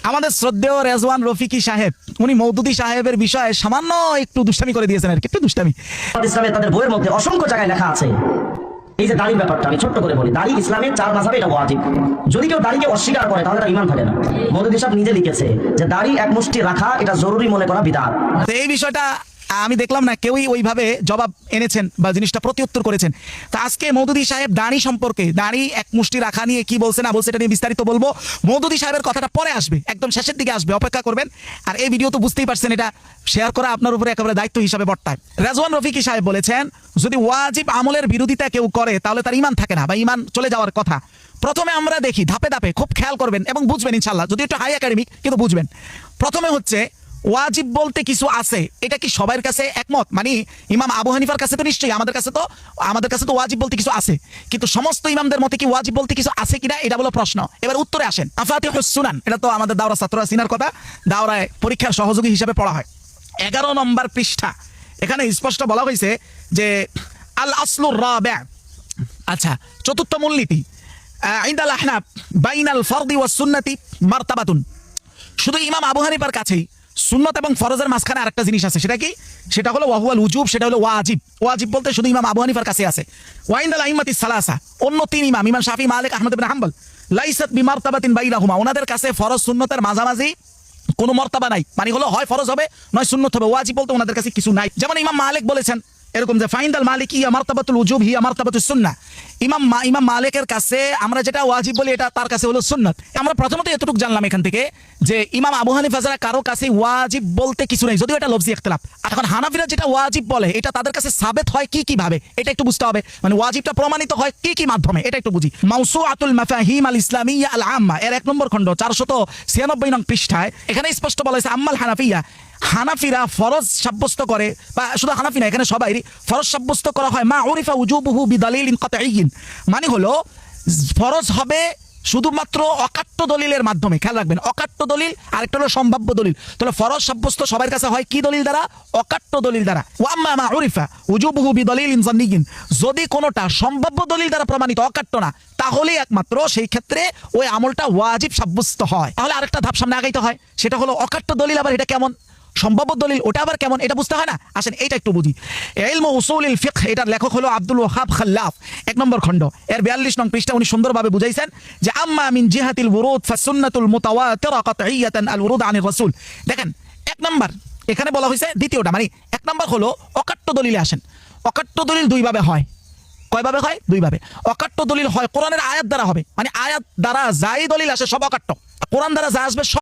আমাদের শ্রদ্ধেয় রেজওয়ান রফিকি সাহেব উনি মওদুদী সাহেবের বিষয়ে সামান্য একটু দুষ্টামি করে দিয়েছেন আর কি, একটু দুষ্টামি। ইসলামে তাদের বইয়ের মধ্যে অসংখ্য জায়গায় লেখা আছে এই যে দাড়ির ব্যাপারটা, আমি ছোট্ট করে বলি, দাড়ি ইসলামের 4 মাযহাবে এটা ওয়াজিব। যদি কেউ দাড়িকে অস্বীকার করে তাহলে তার ঈমান থাকে না। মওদুদী সাহেব নিজে লিখেছে যে দাড়ি এক মুষ্টি রাখা এটা জরুরি মনে করা বিদআত। তো এই বিষয়টা আমি দেখলাম না কেউই ওইভাবে জবাব এনেছেন বা জিনিসটা প্রত্যুত্তর করেছেন। তো আজকে মওদুদী সাহেব দাড়ি সম্পর্কে, দাড়ি এক মুষ্টি রাখা নিয়ে কি বলছে না বলছে এটা নিয়ে বিস্তারিত বলবো। মওদুদী সাহেবের কথাটা পরে আসবে, একদম শেষের দিকে আসবে, অপেক্ষা করবেন। আর এই ভিডিও তো বুঝতেই পারছেন এটা শেয়ার করা আপনার উপরে একেবারে দায়িত্ব হিসাবে বর্তায়। রেজওয়ান রফিকি সাহেব বলেছেন যদি ওয়াজিব আমলের বিরোধিতা কেউ করে তাহলে তার ঈমান থাকে না বা ঈমান চলে যাওয়ার কথা। প্রথমে আমরা দেখি ধাপে ধাপে, খুব খেয়াল করবেন এবং বুঝবেন ইনশাল্লাহ, যদি একটু হাই একাডেমিক কিন্তু বুঝবেন। প্রথমে হচ্ছে ওয়াজিব বলতে কিছু আছে, এটা কি সবার কাছে একমত? মানে ইমাম আবু হানিফার কাছে তো নিশ্চয়ই, আমাদের কাছে তো ওয়াজিব বলতে কিছু আছে, কিন্তু সমস্ত ইমামদের মতে কি ওয়াজিব বলতে কিছু আছে কিনা এটা বলো প্রশ্ন। এবার উত্তরে আসেন। মাফাতিহুস সুনান, এটা তো আমাদের দাওরা ছাত্ররা চিনার কথা, দাওরায় পরীক্ষার সহযোগী হিসেবে পড়া হয়। 11 নম্বর পৃষ্ঠা, এখানে স্পষ্ট বলা হয়েছে যে আল আসলুর রাবি', আচ্ছা 4th মূলনীতি, ইনদাল আহনাফ বাইনাল ফরদি ওয়াস সুন্নতি মারতাবাতুন। শুধু ইমাম আবু হানিফার কাছেই সুন্নত এবং ফরজের মাঝখানে আরেকটা জিনিস আছে, সেটা কি? সেটা হলো ওয়াহুয়াল উজুব, সেটা হলো ওয়াজিব। ওয়াজিব বলতে শুধু ইমাম আবু হানিফার কাছে আছে। ওয়াইন্দাল আইম্মাতিস সালাসা, অন্য 3 ইমাম, ইমাম শাফি, মালিক, আহমদ ইবনে হাম্বল, লাইসাত বিমারতাবাতিন বাইনাহুমা, ওনাদের কাছে ফরজ সুন্নতের মাঝামাঝি কোনো মর্তাবা নাই। মানে হলো হয় ফরজ হবে নয় সুন্নত হবে, ওয়াজিব বলতে ওনাদের কাছে কিছু নাই। যেমন ইমাম মালিক বলেছেন এরকম যে ফাইন্দাল মালিকি ইয়া মারতাবাতুল উজুব হিয়া মারতাবাতুস সুন্নাহ। ইমাম মালিকের কাছে আমরা যেটা ওয়াজিব বলি এটা তার কাছে হলো সুন্নাত। আমরা প্রথমত এতটুকু জানলাম এখান থেকে যে ইমাম আবু হানিফা ছাড়া কারো কাছে ওয়াজিব বলতে কিছু নেই, যদিও এটা লফজি ইখতিলাফ। এখন হানাফিরা যেটা ওয়াজিব বলে এটা তাদের কাছে সাবেত হয় কি ভাবে, এটা একটু বুঝতে হবে। মানে ওয়াজিবটা প্রমাণিত হয় কি মাধ্যমে, এটা একটু বুঝি। মাওসুআতুল মাফাহিম আল ইসলামিয়্যা আল আম্মা এর 1 নম্বর খণ্ড 496 নং পৃষ্ঠায় এখানে স্পষ্ট বলা হয়েছে আম্মাল হানাফিয়া, হানাফিরা ফরজ সাব্যস্ত করে, বা শুধু হানাফি না এখানে সবাই ফরজ সাব্যস্ত করা হয় মা উরিফা উজুবুহু বিদালিলিন কাতঈয়িন, মানে হলো ফরজ হবে শুধুমাত্র অকাট্য দলিলের মাধ্যমে। খেয়াল রাখবেন, অকাট্য দলিল আর একটা হলো সম্ভাব্য দলিল। তাহলে ফরজ সাব্যস্ত সবার কাছে হয় কি দলিল দ্বারা? অকাট্য দলিল দ্বারা। ওয়া আম্মা মা উরিফা উজুবুহু বিদালিলিন যান্নিয়িন, যদি কোনোটা সম্ভাব্য দলিল দ্বারা প্রমাণিত, অকাট্য না, তাহলে একমাত্র সেই ক্ষেত্রে ওই আমলটা ওয়াজিব সাব্যস্ত হয়। তাহলে আরেকটা ধাপ সামনে আগাইতে হয়, সেটা হলো অকাট্য দলিল। আবার এটা কেমন? সম্ভাব্য দলিল, ওটা আবার কেমন? এটা বুঝতে হয় না? আসেন এইটা একটু বুঝি। ইলমু উসুলিল ফিকহ, এটার লেখক হলো আব্দুল ওয়াহাব খাল্লাফ, 1 নম্বর খণ্ড এর 42 নং পৃষ্ঠা উনি সুন্দরভাবে বুঝাইছেন যে আম্মা মিন জিহাতিল উরুদ ফাসুন্নাতুল মুতাওয়াতিরা কাতঈয়াতান আল উরুদ আনির রাসূল। দেখেন 1 নম্বর এখানে বলা হয়েছে, দ্বিতীয়টা মানে 1 নম্বর হলো অকাট্য দলিলে আসেন। অকাট্য দলিল 2 ভাবে হয়। কয়ভাবে হয়? 2 ভাবে। অকাট্য দলিল হয় কোরআনের আয়াত দ্বারা হবে, মানে আয়াত দ্বারা যাই দলিল আসে সব অকাট্য, কোরআন দ্বারা যা আসবে সব